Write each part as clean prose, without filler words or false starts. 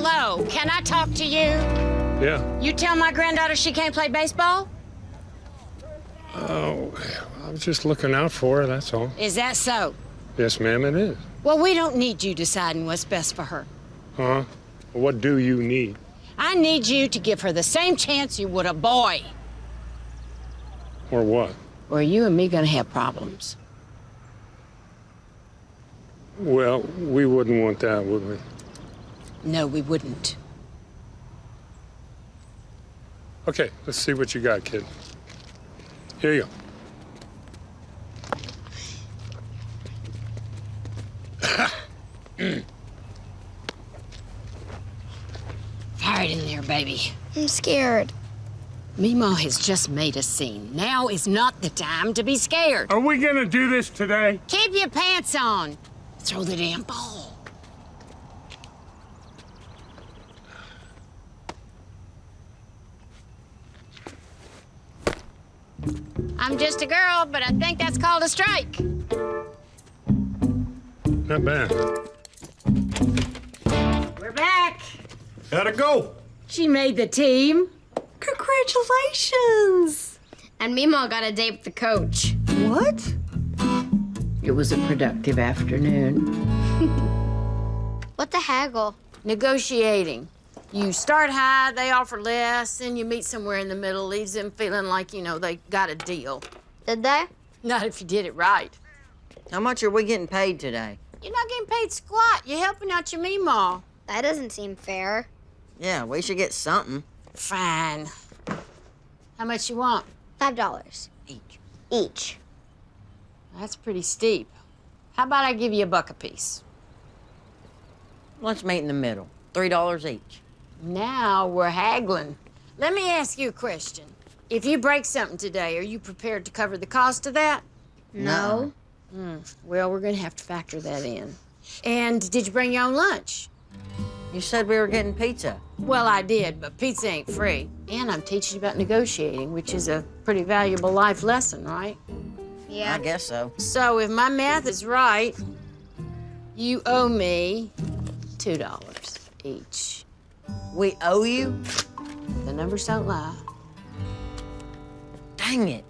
Hello, can I talk to you? Yeah. You tell my granddaughter she can't play baseball? Oh, I was just looking out for her, that's all. Is that so? Yes, ma'am, it is. Well, we don't need you deciding what's best for her. Huh? What do you need? I need you to give her the same chance you would a boy. Or what? Or you and me gonna have problems. Well, we wouldn't want that, would we? No, we wouldn't. Okay, let's see what you got, kid. Here you go. Fire it in there, baby. I'm scared. Meemaw has just made a scene. Now is not the time to be scared. Are we gonna do this today? Keep your pants on. Throw the damn ball. I'm just a girl, but I think that's called a strike. Not bad. We're back. How'd it go? She made the team. Congratulations! And Meemaw got a date with the coach. What? It was a productive afternoon. What the haggle? Negotiating. You start high, they offer less, and you meet somewhere in the middle, leaves them feeling like, you know, they got a deal. Did they? Not if you did it right. How much are we getting paid today? You're not getting paid squat. You're helping out your Meemaw. That doesn't seem fair. Yeah, we should get something. Fine. How much you want? $5. Each. Each. That's pretty steep. How about I give you $1 apiece? Let's meet in the middle. $3 each. Now we're haggling. Let me ask you a question. If you break something today, are you prepared to cover the cost of that? No. Well, we're gonna have to factor that in. And did you bring your own lunch? You said we were getting pizza. Well, I did, but pizza ain't free. And I'm teaching you about negotiating, which is a pretty valuable life lesson, right? Yeah. I guess so. So if my math is right, you owe me $2 each. We owe you? The numbers don't lie. Dang it.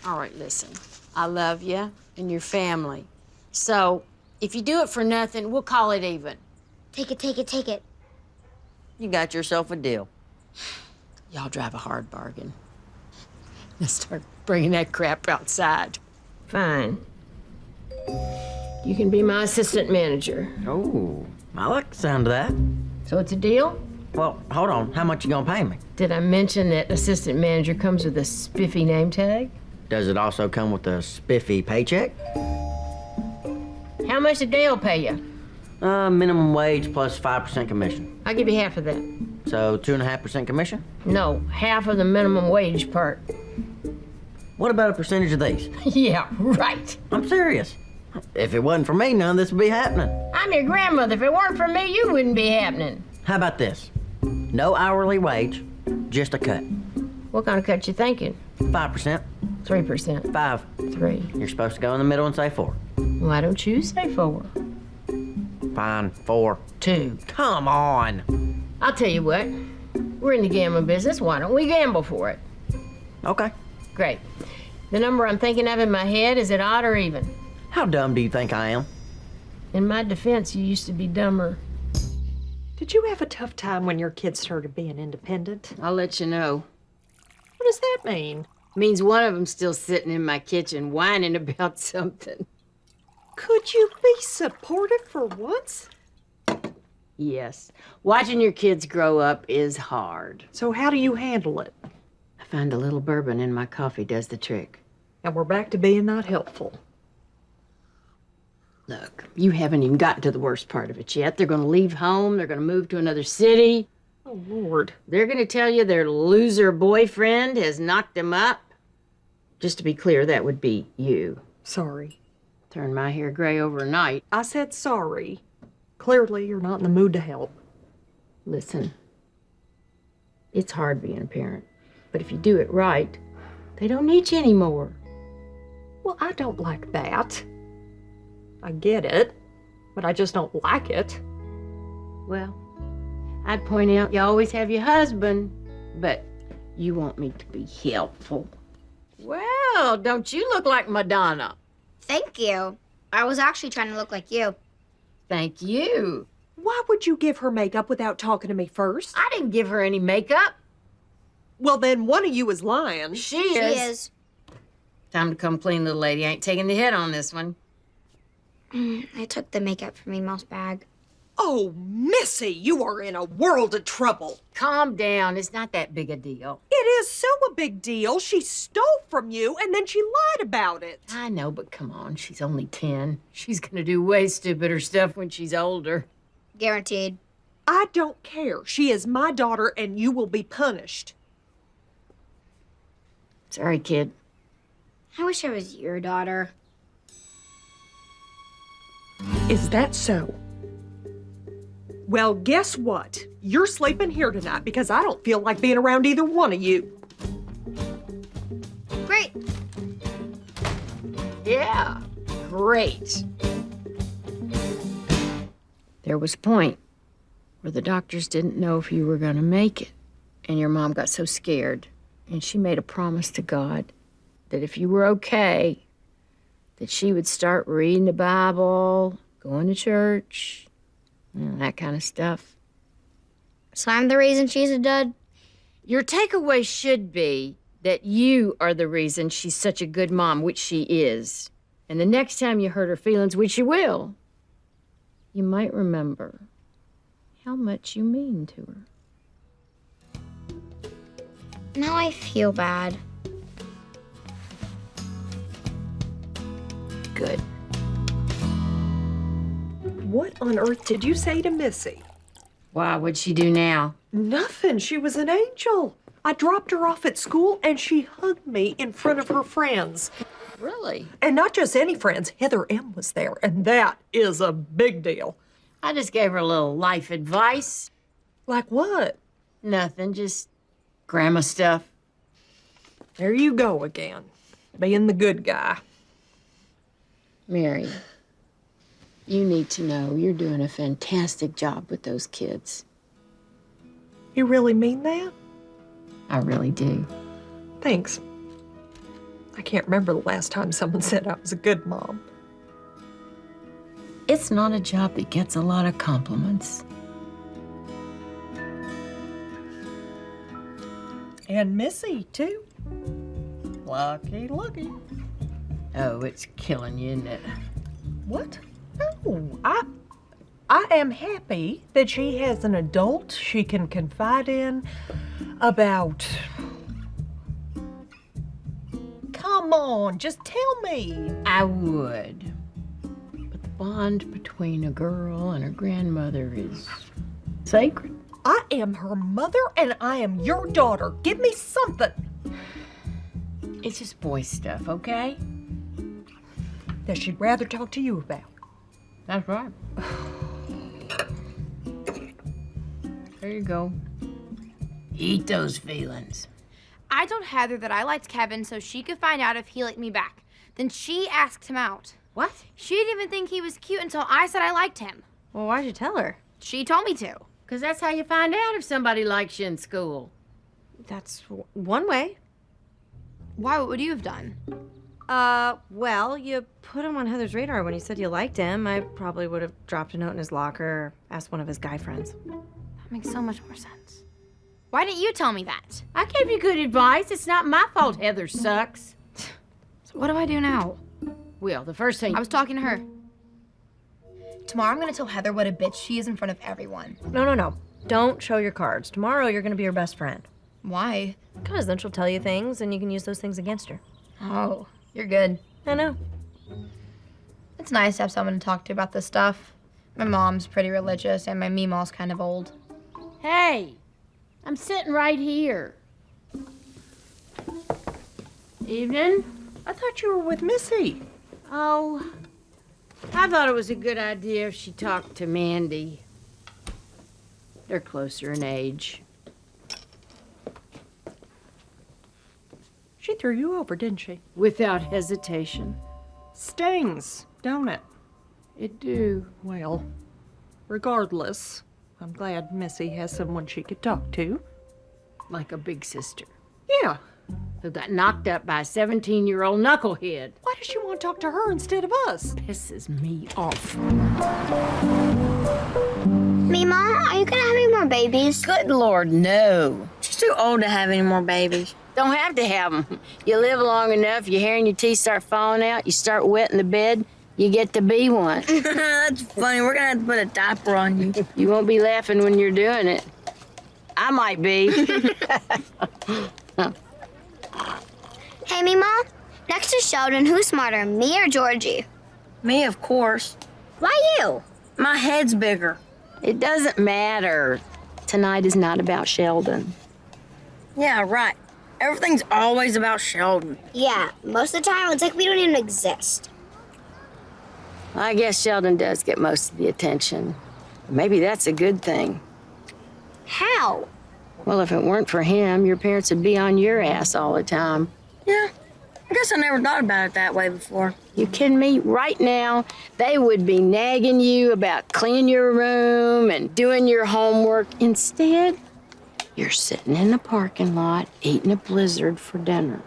All right, listen. I love you and your family. So if you do it for nothing, we'll call it even. Take it, take it, take it. You got yourself a deal. Y'all drive a hard bargain. Let's start bringing that crap outside. Fine. You can be my assistant manager. Oh, I like the sound of that. So it's a deal? Well, hold on. How much you gonna pay me? Did I mention that assistant manager comes with a spiffy name tag? Does it also come with a spiffy paycheck? How much did Dale pay you? Minimum wage plus 5% commission. I'll give you half of that. So 2.5% commission? No, half of the minimum wage part. What about a percentage of these? Yeah, right. I'm serious. If it wasn't for me, none of this would be happening. I'm your grandmother. If it weren't for me, you wouldn't be happening. How about this? No hourly wage, just a cut. What kind of cut you thinking? 5%. 3%. 5. 3. You're supposed to go in the middle and say 4. Why don't you say 4? Fine, 4. 2. Come on. I'll tell you what. We're in the gambling business. Why don't we gamble for it? Okay. Great. The number I'm thinking of in my head, is it odd or even? How dumb do you think I am? In my defense, you used to be dumber. Did you have a tough time when your kids started being independent? I'll let you know. What does that mean? Means one of them's still sitting in my kitchen whining about something. Could you be supportive for once? Yes. Watching your kids grow up is hard. So how do you handle it? I find a little bourbon in my coffee does the trick. And we're back to being not helpful. Look, you haven't even gotten to the worst part of it yet. They're going to leave home. They're going to move to another city. Oh, Lord. They're going to tell you their loser boyfriend has knocked them up. Just to be clear, that would be you. Sorry. Turn my hair gray overnight. I said sorry. Clearly, you're not in the mood to help. Listen, it's hard being a parent. But if you do it right, they don't need you anymore. Well, I don't like that. I get it, but I just don't like it. Well, I'd point out you always have your husband, but you want me to be helpful. Well, don't you look like Madonna? Thank you. I was actually trying to look like you. Thank you. Why would you give her makeup without talking to me first? I didn't give her any makeup. Well, then one of you is lying. She She is. is. Time to come clean, little lady. I ain't taking the hit on this one. I took the makeup from Meemaw's bag. Oh, Missy, you are in a world of trouble. Calm down. It's not that big a deal. It is so a big deal. She stole from you and then she lied about it. I know, but come on. She's only 10. She's gonna do way stupider stuff when she's older. Guaranteed. I don't care. She is my daughter and you will be punished. Sorry, kid. I wish I was your daughter. Is that so? Well, guess what? You're sleeping here tonight because I don't feel like being around either one of you. Great. Yeah, great. There was a point where the doctors didn't know if you were going to make it, and your mom got so scared, and she made a promise to God that if you were okay, that she would start reading the Bible, going to church, that kind of stuff. So I'm the reason she's a dud? Your takeaway should be that you are the reason she's such a good mom, which she is. And the next time you hurt her feelings, which you will, you might remember how much you mean to her. Now I feel bad. Good. What on earth did you say to Missy? Why, what'd she do now? Nothing. She was an angel. I dropped her off at school and she hugged me in front of her friends. Really? And not just any friends. Heather M. was there, and that is a big deal. I just gave her a little life advice. Like what? Nothing, just grandma stuff. There you go again, being the good guy. Mary, you need to know you're doing a fantastic job with those kids. You really mean that? I really do. Thanks. I can't remember the last time someone said I was a good mom. It's not a job that gets a lot of compliments. And Missy, too. Lucky. Oh, it's killing you, isn't it? What? No, I am happy that she has an adult she can confide in about... Come on, just tell me. I would. But the bond between a girl and her grandmother is sacred. I am her mother and I am your daughter. Give me something It's just boy stuff, okay? that she'd rather talk to you about. That's right. There you go. Eat those feelings. I told Heather that I liked Kevin so she could find out if he liked me back. Then she asked him out. What? She didn't even think he was cute until I said I liked him. Well, why'd you tell her? She told me to. Because that's how you find out if somebody likes you in school. That's one way. Why? What would you have done? Well, you put him on Heather's radar when you said you liked him. I probably would have dropped a note in his locker or asked one of his guy friends. That makes so much more sense. Why didn't you tell me that? I gave you good advice. It's not my fault Heather sucks. So what do I do now? Well, the first thing... I was talking to her. Tomorrow I'm gonna tell Heather what a bitch she is in front of everyone. No. Don't show your cards. Tomorrow you're gonna be her best friend. Why? Because then she'll tell you things and you can use those things against her. Oh, you're good. I know. It's nice to have someone to talk to about this stuff. My mom's pretty religious and my Meemaw's kind of old. Hey, I'm sitting right here. Evening. I thought you were with Missy. Oh, I thought it was a good idea if she talked to Mandy. They're closer in age. She threw you over, didn't she? Without hesitation. Stings, don't it? It do. Well, regardless, I'm glad Missy has someone she could talk to. Like a big sister Yeah. who got knocked up by a 17-year-old knucklehead. Why does she want to talk to her instead of us? Pisses me off. Meemaw, are you gonna have any more babies? Good Lord, no. She's too old to have any more babies. Don't have to have them. You live long enough, your hair and your teeth start falling out, you start wetting the bed, you get to be one. That's funny. We're gonna have to put a diaper on you. You won't be laughing when you're doing it. I might be. Hey, Meemaw, next to Sheldon, who's smarter, me or Georgie? Me, of course. Why you? My head's bigger. It doesn't matter. Tonight is not about Sheldon. Yeah, right. Everything's always about Sheldon. Yeah, most of the time it's like we don't even exist. I guess Sheldon does get most of the attention. Maybe that's a good thing. How? Well, if it weren't for him, your parents would be on your ass all the time. Yeah, I guess I never thought about it that way before. You kidding me? Right now, they would be nagging you about cleaning your room and doing your homework. Instead, you're sitting in the parking lot eating a Blizzard for dinner.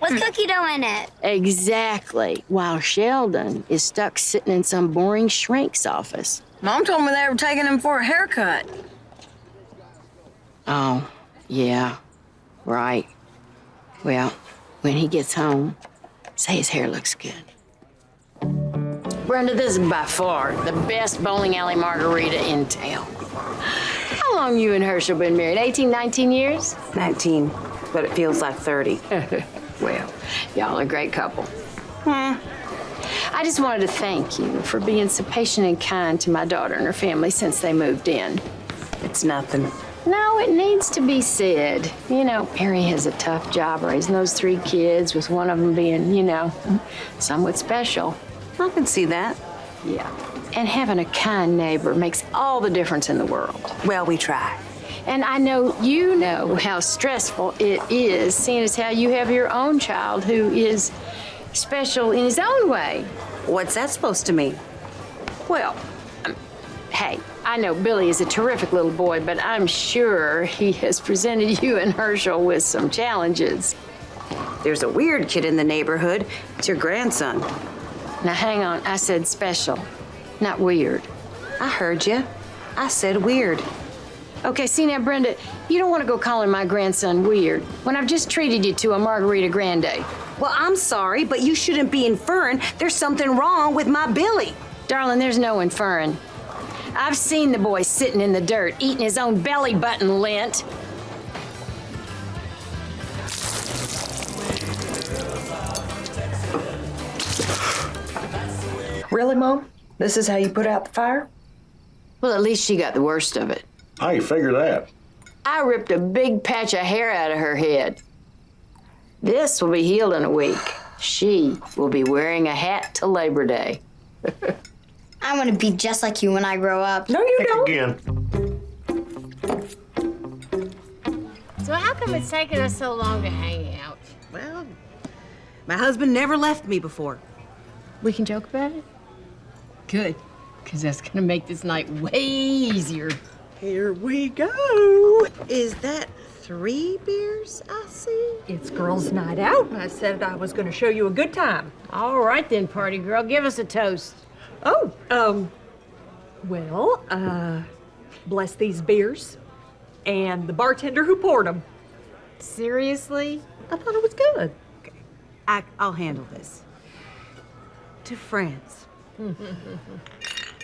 With cookie dough in it. Exactly. While Sheldon is stuck sitting in some boring shrink's office. Mom told me they were taking him for a haircut. Oh, yeah. Right. Well, when he gets home, say his hair looks good. Brenda, this is by far the best bowling alley margarita in town. How long you and Herschel been married? 18, 19 years? 19, but it feels like 30. Well, y'all are a great couple. I just wanted to thank you for being so patient and kind to my daughter and her family since they moved in. It's nothing. No, it needs to be said. You know, Mary has a tough job raising those 3 kids, with one of them being, somewhat special. I can see that. Yeah. And having a kind neighbor makes all the difference in the world. Well, we try. And I know you know how stressful it is, seeing as how you have your own child who is special in his own way. What's that supposed to mean? Well, hey, I know Billy is a terrific little boy, but I'm sure he has presented you and Herschel with some challenges. There's a weird kid in the neighborhood. It's your grandson. Now, hang on. I said special, not weird. I heard you. I said weird. Okay, see now, Brenda, you don't want to go calling my grandson weird when I've just treated you to a margarita grande. Well, I'm sorry, but you shouldn't be inferring there's something wrong with my Billy. Darling, there's no inferring. I've seen the boy sitting in the dirt, eating his own belly button lint. Really, Mom? This is how you put out the fire? Well, at least she got the worst of it. How you figure that? I ripped a big patch of hair out of her head. This will be healed in a week. She will be wearing a hat till Labor Day. I want to be just like you when I grow up. No, you don't. Again. So how come it's taking us so long to hang out? Well, my husband never left me before. We can joke about it? Good, because that's gonna make this night way easier. Here we go. Is that 3 beers I see? It's girls' night out, and I said I was going to show you a good time. All right then, party girl, give us a toast. Oh, bless these beers and the bartender who poured them. Seriously? I thought it was good. I'll handle this. To France.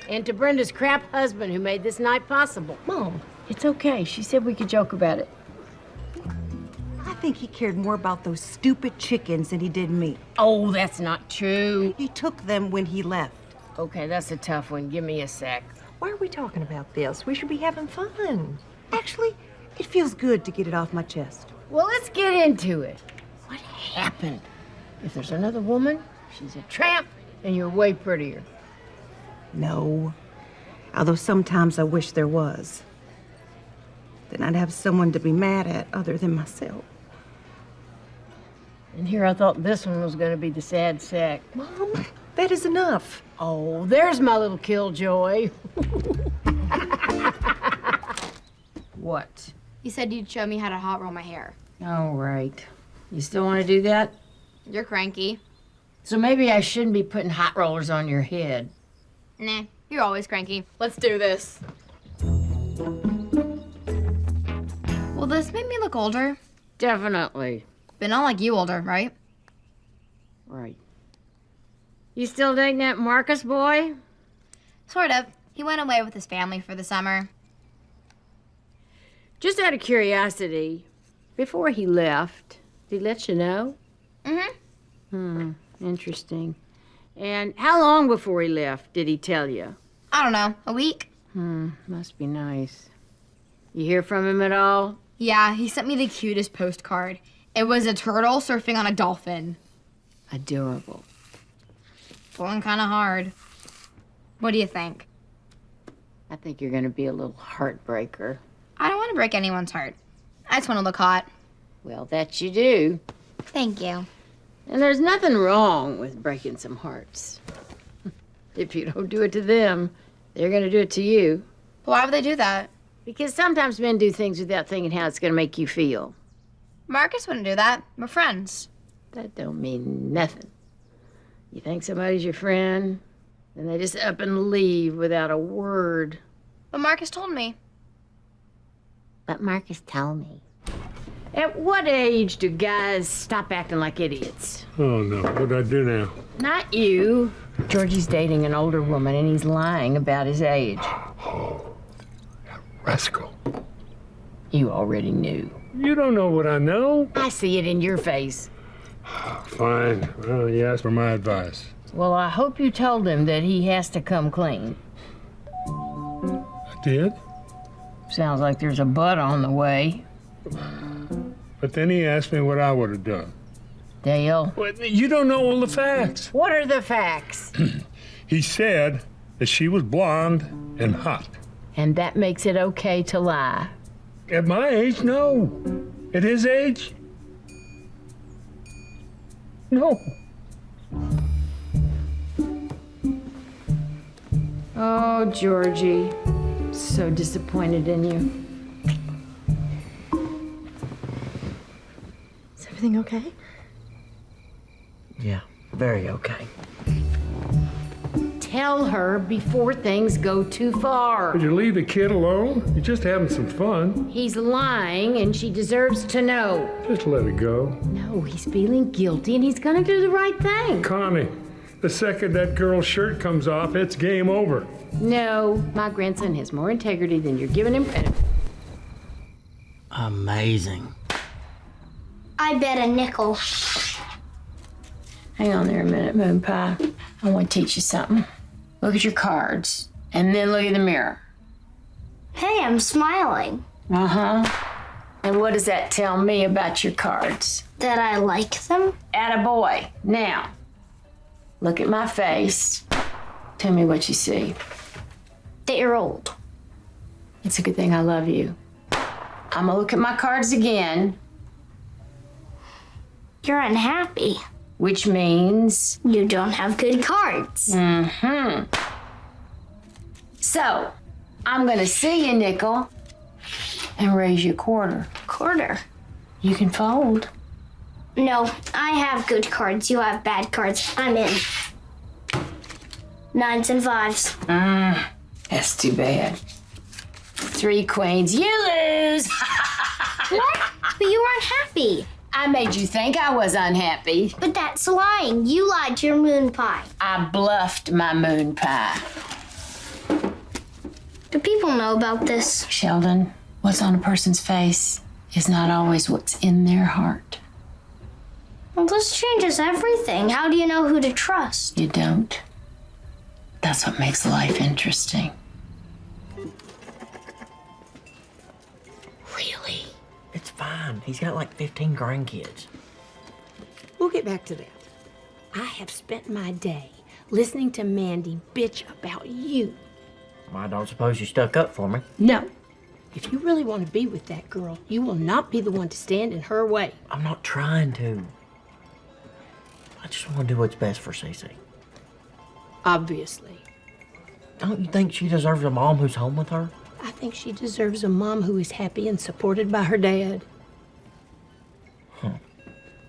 And to Brenda's crap husband who made this night possible. Mom, It's okay. She said we could joke about it. I think he cared more about those stupid chickens than he did me. Oh, that's not true. He took them when he left. Okay, that's a tough one. Give me a sec. why are we talking about this? We should be having fun. Actually, it feels good to get it off my chest. Well, let's get into it. What happened? If there's another woman, she's a tramp, and you're way prettier. No. Although sometimes I wish there was. Then I'd have someone to be mad at other than myself. And here I thought this one was going to be the sad sack. Mom, that is enough. Oh, there's my little killjoy. What? You said you'd show me how to hot roll my hair. All right. You still want to do that? You're cranky. So maybe I shouldn't be putting hot rollers on your head. Nah, you're always cranky. Let's do this. Will this make me look older? Definitely. But not like you older, right? Right. You still dating that Marcus boy? Sort of. He went away with his family for the summer. Just out of curiosity, before he left, did he let you know? Interesting. And how long before he left did he tell you? I don't know, a week? Must be nice. You hear from him at all? Yeah, he sent me the cutest postcard. It was a turtle surfing on a dolphin. Adorable. Pulling kind of hard. What do you think? I think you're gonna be a little heartbreaker. I don't want to break anyone's heart. I just want to look hot. Well, that you do. Thank you. And there's nothing wrong with breaking some hearts. If you don't do it to them, they're gonna do it to you. Why would they do that? Because sometimes men do things without thinking how it's gonna make you feel. Marcus wouldn't do that. We're friends. That don't mean nothing. You think somebody's your friend, and they just up and leave without a word. But Marcus told me. But Marcus told me. At what age do guys stop acting like idiots? Oh, no. What did I do now? Not you. Georgie's dating an older woman, and he's lying about his age. Oh, that rascal. You already knew. You don't know what I know. I see it in your face. Fine. Well, you asked for my advice. Well, I hope you told him that he has to come clean. I did. Sounds like there's a but on the way. But then he asked me what I would have done. Dale. Well, you don't know all the facts. What are the facts? He said that she was blonde and hot. And that makes it okay to lie. At my age, no. At his age, no. Oh, Georgie. So disappointed in you. Is everything okay? Yeah, very okay. Tell her before things go too far. Would you leave the kid alone? You're just having some fun. He's lying and she deserves to know. Just let it go. No, he's feeling guilty and he's gonna do the right thing. Connie, the second that girl's shirt comes off, it's game over. No, my grandson has more integrity than you're giving him credit for. Amazing. I bet a nickel. Hang on there a minute, Moon Pie. I want to teach you something. Look at your cards and then look in the mirror. Hey, I'm smiling. Uh-huh. And what does that tell me about your cards? That I like them? Attaboy. Now, look at my face. Tell me what you see. That you're old. It's a good thing I love you. I'm gonna look at my cards again, You're unhappy. which means... You don't have good cards. So, I'm gonna see you, nickel, and raise you a quarter. Quarter. You can fold. No, I have good cards. You have bad cards. I'm in. 9s and 5s. That's too bad. 3 queens, you lose! What? But you were unhappy. I made you think I was unhappy. But that's lying. You lied to your moon pie. I bluffed my moon pie. Do people know about this? Sheldon, what's on a person's face is not always what's in their heart. Well, this changes everything. How do you know who to trust? You don't. That's what makes life interesting. Really? It's fine. He's got like 15 grandkids. We'll get back to that. I have spent my day listening to Mandy bitch about you. Well, I don't suppose you stuck up for me. No. If you really want to be with that girl, you will not be the one to stand in her way. I'm not trying to. I just want to do what's best for Cece. Obviously. Don't you think she deserves a mom who's home with her? I think she deserves a mom who is happy and supported by her dad.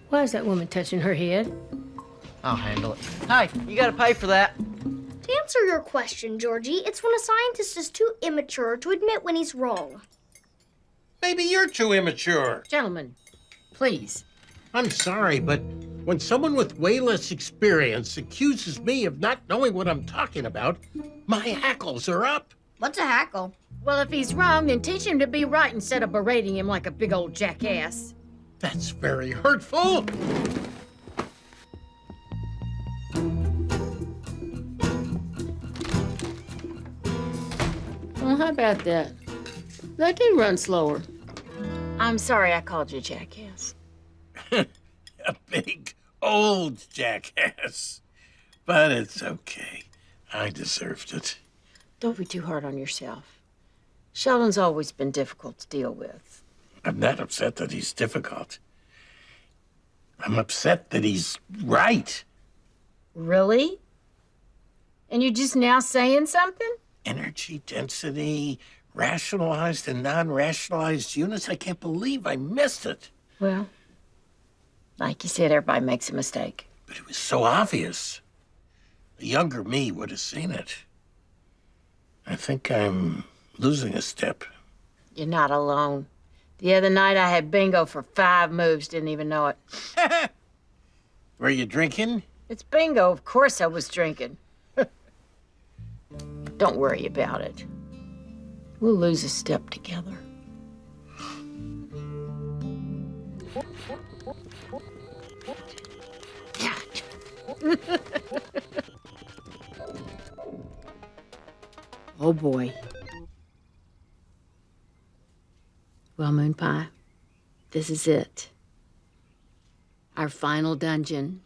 Why is that woman touching her head? I'll handle it. Hey, you gotta pay for that. To answer your question, Georgie, it's when a scientist is too immature to admit when he's wrong. Maybe you're too immature. Gentlemen, please. I'm sorry, but when someone with way less experience accuses me of not knowing what I'm talking about, my hackles are up. What's a hackle? Well, if he's wrong, then teach him to be right instead of berating him like a big old jackass. That's very hurtful. Well, how about that? They do run slower. I'm sorry I called you jackass. A big, old jackass. But it's okay. I deserved it. Don't be too hard on yourself. Sheldon's always been difficult to deal with. I'm not upset that he's difficult. I'm upset that he's right. Really? And you're just now saying something? Energy density, rationalized and non-rationalized units. I can't believe I missed it. Well, like you said, everybody makes a mistake. But it was so obvious. A younger me would have seen it. I think I'm losing a step. You're not alone. The other night I had bingo for 5 moves, didn't even know it. Were you drinking? It's bingo, of course I was drinking. Don't worry about it. We'll lose a step together. Oh boy. Well, Moon Pie, this is it. Our final dungeon.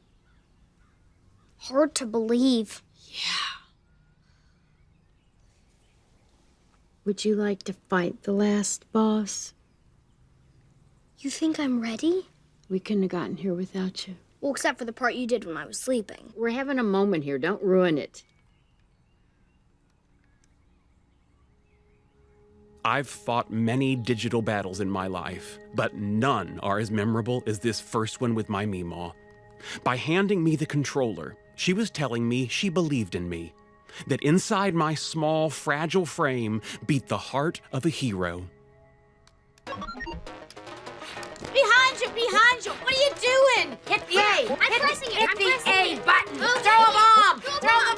Hard to believe. Would you like to fight the last boss? You think I'm ready? We couldn't have gotten here without you. Well, except for the part you did when I was sleeping. We're having a moment here. Don't ruin it. I've fought many digital battles in my life, but none are as memorable as this first one with my Meemaw. By handing me the controller, she was telling me she believed in me, that inside my small, fragile frame beat the heart of a hero. Behind you! What are you doing? Hit the A! I'm pressing it! Hit I'm the pressing A it. button! Okay. Throw a bomb! Throw a Throw the